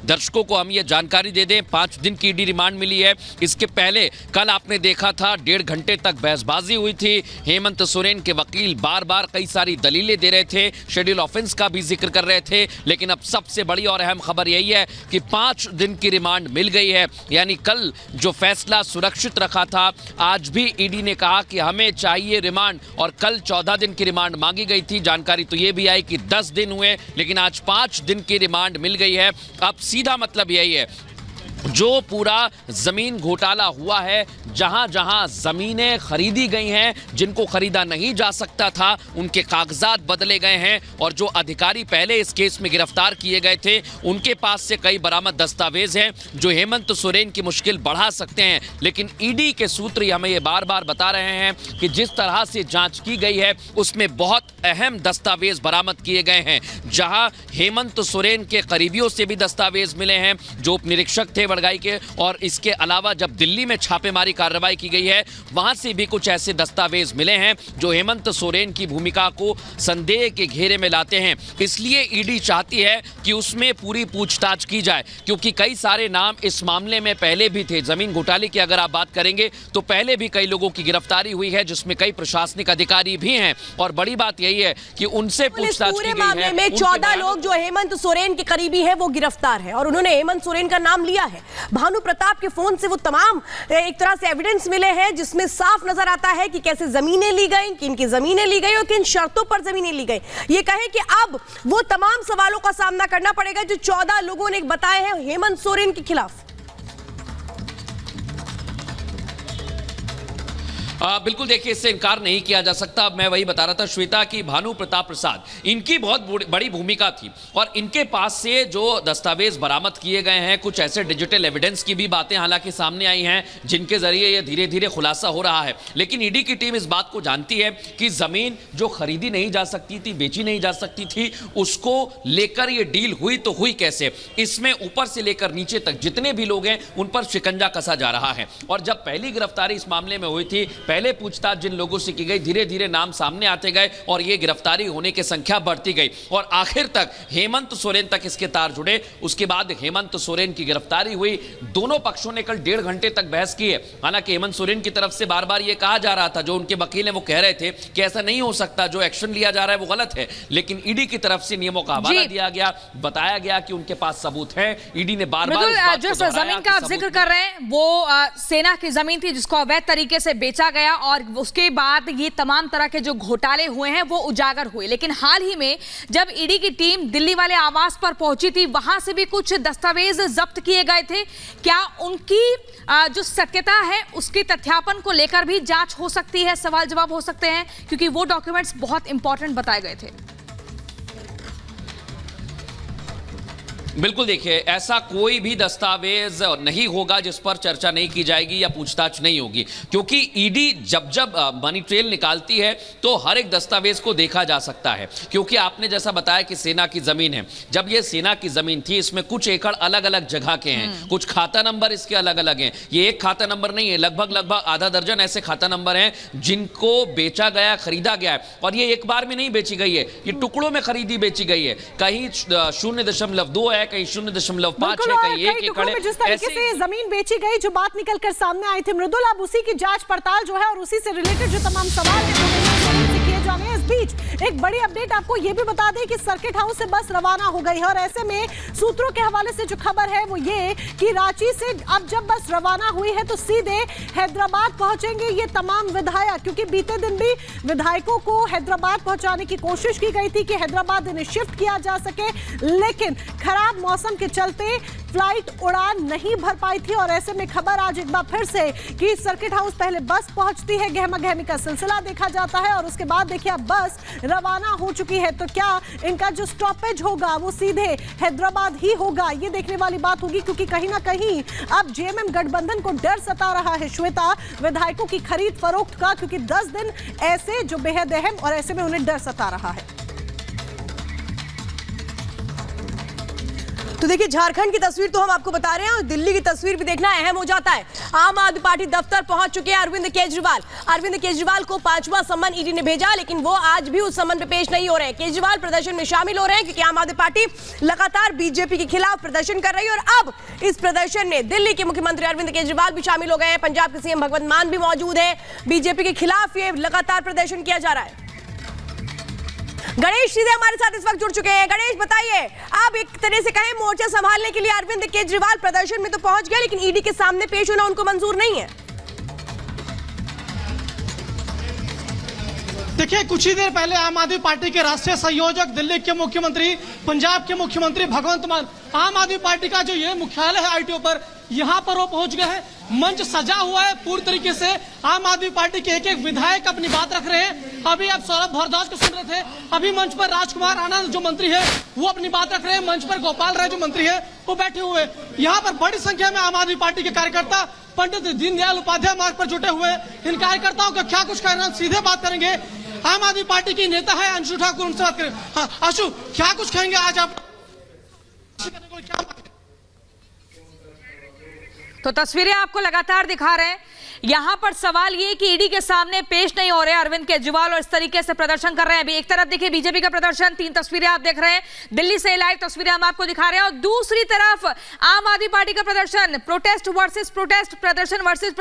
दर्शकों को हम ये जानकारी दे दें, 5 दिन की ईडी रिमांड मिली है। इसके पहले कल आपने देखा था 1.5 घंटे तक बहसबाजी हुई थी। हेमंत सोरेन के वकील बार बार कई सारी दलीलें दे रहे थे, शेड्यूल ऑफेंस का भी जिक्र कर रहे थे, लेकिन अब सबसे बड़ी और अहम खबर यही है कि 5 दिन की रिमांड मिल गई है। यानी कल जो फैसला सुरक्षित रखा था, आज भी ईडी ने कहा कि हमें चाहिए रिमांड, और कल 14 दिन की रिमांड मांगी गई थी। जानकारी तो यह भी आई कि 10 दिन हुए, लेकिन आज 5 दिन की रिमांड मिल गई है। अब सीधा मतलब यही है, जो पूरा जमीन घोटाला हुआ है, जहां जहां जमीनें खरीदी गई हैं, जिनको खरीदा नहीं जा सकता था, उनके कागजात बदले गए हैं, और जो अधिकारी पहले इस केस में गिरफ्तार किए गए थे, उनके पास से कई बरामद दस्तावेज हैं जो हेमंत सोरेन की मुश्किल बढ़ा सकते हैं। लेकिन ईडी के सूत्र हमें ये बार बार बता रहे हैं कि जिस तरह से जांच की गई है, उसमें बहुत अहम दस्तावेज बरामद किए गए हैं। जहां हेमंत सोरेन के करीबियों से भी दस्तावेज मिले हैं, जो उपनिरीक्षक थे बड़गाई के, और इसके अलावा जब दिल्ली में छापेमारी कार्रवाई की गई है, वहां से भी कुछ ऐसे दस्तावेज मिले हैं जो हेमंत सोरेन की भूमिका को संदेह के घेरे में लाते हैं। इसलिए ईडी चाहती है कि उसमें पूरी पूछताछ की जाए, क्योंकि कई सारे नाम इस मामले में पहले भी थे। जमीन घोटाले की अगर आप बात करेंगे तो पहले भी कई लोगों की गिरफ्तारी हुई है, जिसमें कई प्रशासनिक अधिकारी भी हैं, और बड़ी बात यही है कि उनसे पूछताछ की गई है। में 14 लोग जो हेमंत सोरेन के करीबी है वो गिरफ्तार है, और उन्होंने हेमंत सोरेन का नाम लिया है। भानु प्रताप के फोन से वो तमाम एक तरह से एविडेंस मिले हैं, जिसमें साफ नजर आता है कि कैसे जमीनें ली गई, किनकी जमीनें ली गई और किन शर्तों पर जमीनें ली गई। ये कहे कि अब वो तमाम सवालों का सामना करना पड़ेगा जो 14 लोगों ने बताए हैं हेमंत सोरेन के खिलाफ। बिल्कुल, देखिए, इससे इनकार नहीं किया जा सकता। मैं वही बता रहा था श्वेता की भानु प्रताप प्रसाद, इनकी बहुत बड़ी भूमिका थी, और इनके पास से जो दस्तावेज बरामद किए गए हैं, कुछ ऐसे डिजिटल एविडेंस की भी बातें हालांकि सामने आई हैं, जिनके जरिए ये धीरे धीरे खुलासा हो रहा है। लेकिन ईडी की टीम इस बात को जानती है कि जमीन जो खरीदी नहीं जा सकती थी, बेची नहीं जा सकती थी, उसको लेकर ये डील हुई तो हुई कैसे। इसमें ऊपर से लेकर नीचे तक जितने भी लोग हैं, उन पर शिकंजा कसा जा रहा है। और जब पहली गिरफ्तारी इस मामले में हुई थी, पहले पूछताछ जिन लोगों से की गई, धीरे धीरे नाम सामने आते गए, और ये गिरफ्तारी होने की संख्या बढ़ती गई, और आखिर तक हेमंत सोरेन तक इसके तार जुड़े। उसके बाद हेमंत सोरेन की गिरफ्तारी हुई। दोनों पक्षों ने कल 1.5 घंटे तक बहस की है। हालांकि हेमंत सोरेन की तरफ से बार बार ये कहा जा रहा था, जो उनके वकील हैं वो कह रहे थे कि ऐसा नहीं हो सकता, जो एक्शन लिया जा रहा है वो गलत है। लेकिन ईडी की तरफ से नियमों का हवाला दिया गया, बताया गया कि उनके पास सबूत है। ईडी ने बार बार जो जमीन का आप जिक्र कर रहे हैं वो सेना की जमीन थी, जिसको अवैध तरीके से बेचा गया, और उसके बाद ये तमाम तरह के जो घोटाले हुए हैं वो उजागर हुए। लेकिन हाल ही में जब ईडी की टीम दिल्ली वाले आवास पर पहुंची थी, वहां से भी कुछ दस्तावेज जब्त किए गए थे। क्या उनकी जो सत्यता है उसके तथ्यापन को लेकर भी जांच हो सकती है, सवाल जवाब हो सकते हैं, क्योंकि वो डॉक्यूमेंट्स बहुत इंपॉर्टेंट बताए गए थे। बिल्कुल, देखिए, ऐसा कोई भी दस्तावेज नहीं होगा जिस पर चर्चा नहीं की जाएगी या पूछताछ नहीं होगी, क्योंकि ईडी जब मनी ट्रेल निकालती है तो हर एक दस्तावेज को देखा जा सकता है। क्योंकि आपने जैसा बताया कि सेना की जमीन है, जब ये सेना की जमीन थी, इसमें कुछ एकड़ अलग अलग जगह के हैं, कुछ खाता नंबर इसके अलग अलग हैं। ये एक खाता नंबर नहीं है, लगभग आधा दर्जन ऐसे खाता नंबर हैं जिनको बेचा गया, खरीदा गया है। और ये एक बार में नहीं बेची गई है, ये टुकड़ों में खरीदी बेची गई है। कहीं 0.2 है, कहीं 0.5 है, कहीं 1 एकड़ है। जिस तरीके से जमीन बेची गई, जो बात निकलकर सामने आई थी मृदुल, अब उसी की जांच पड़ताल जो है और उसी से रिलेटेड जो तमाम सवाल किए जाने हैं। इस बीच एक बड़ी अपडेट आपको ये भी बता दें कि सर्किट हाउस से बस रवाना हो गई है, और ऐसे में सूत्रों के हवाले से जो खबर है वो ये कि रांची से अब जब बस रवाना हुई है तो सीधे हैदराबाद पहुंचेंगे ये तमाम विधायक, क्योंकि बीते दिन भी विधायकों को हैदराबाद पहुंचाने की कोशिश की गई थी कि हैदराबाद इन्हें शिफ्ट किया जा सके, लेकिन खराब मौसम के चलते फ्लाइट उड़ान नहीं भर पाई थी। और ऐसे में खबर आज एक बार फिर से कि सर्किट हाउस पहले बस पहुंचती है, गहमा गहमी का सिलसिला देखा जाता है, और उसके बाद देखिए अब बस रवाना हो चुकी है। तो क्या इनका जो स्टॉपेज होगा वो सीधे हैदराबाद ही होगा, ये देखने वाली बात होगी, क्योंकि कहीं ना कहीं अब जेएमएम गठबंधन को डर सता रहा है श्वेता, विधायकों की खरीद फरोख्त का, क्योंकि 10 दिन ऐसे जो बेहद अहम, और ऐसे में उन्हें डर सता रहा है। तो देखिए, झारखंड की तस्वीर तो हम आपको बता रहे हैं और दिल्ली की तस्वीर भी देखना अहम हो जाता है। आम आदमी पार्टी दफ्तर पहुंच चुके हैं अरविंद केजरीवाल को 5वां सम्मन ईडी ने भेजा, लेकिन वो आज भी उस सम्मन पे पेश नहीं हो रहे हैं। केजरीवाल प्रदर्शन में शामिल हो रहे हैं क्योंकि आम आदमी पार्टी लगातार बीजेपी के खिलाफ प्रदर्शन कर रही है और अब इस प्रदर्शन में दिल्ली के मुख्यमंत्री अरविंद केजरीवाल भी शामिल हो गए हैं, पंजाब के सीएम भगवंत मान भी मौजूद है। बीजेपी के खिलाफ ये लगातार प्रदर्शन किया जा रहा है। गणेश सीधे हमारे साथ इस वक्त जुड़ चुके हैं। गणेश, बताइए, आप एक तरह से कहें मोर्चा संभालने के लिए अरविंद केजरीवाल प्रदर्शन में तो पहुंच गए, लेकिन ईडी के सामने पेश होना उनको मंजूर नहीं है। देखिए, कुछ ही देर पहले आम आदमी पार्टी के राष्ट्रीय संयोजक, दिल्ली के मुख्यमंत्री, पंजाब के मुख्यमंत्री भगवंत मान, आम आदमी पार्टी का जो ये मुख्यालय है आईटीओ पर, यहाँ पर वो पहुंच गए हैं। मंच सजा हुआ है पूरी तरीके से। आम आदमी पार्टी के एक एक विधायक अपनी बात रख रहे हैं। अभी आप सौरभ भारद्वाज को सुन रहे थे, अभी मंच पर राजकुमार आनंद जो मंत्री है वो अपनी बात रख रहे हैं। मंच पर गोपाल राय जो मंत्री है वो बैठे हुए हैं। यहाँ पर बड़ी संख्या में आम आदमी पार्टी के कार्यकर्ता पंडित दीनदयाल उपाध्याय मार्ग पर जुटे हुए हैं। इन कार्यकर्ताओं का क्या कुछ कहना, सीधे बात करेंगे। आम आदमी पार्टी की नेता है अंशु ठाकुर, उनसे बात करें। हाँ अंशु, क्या कुछ कहेंगे आज आप? तो तस्वीरें आपको लगातार दिखा रहे हैं। यहां पर सवाल ये कि ईडी के सामने पेश नहीं हो रहे अरविंद केजरीवाल और इस तरीके से प्रदर्शन कर रहे हैं। अभी एक तरफ देखिए बीजेपी का प्रदर्शन, 3 तस्वीरें आप देख रहे हैं, दिल्ली से लाइव तस्वीरें हम आपको दिखा रहे हैं, और दूसरी तरफ आम आदमी पार्टी का प्रदर्शन, प्रोटेस्ट वर्सेस प्रोटेस्ट, प्रदर्शन वर्सेस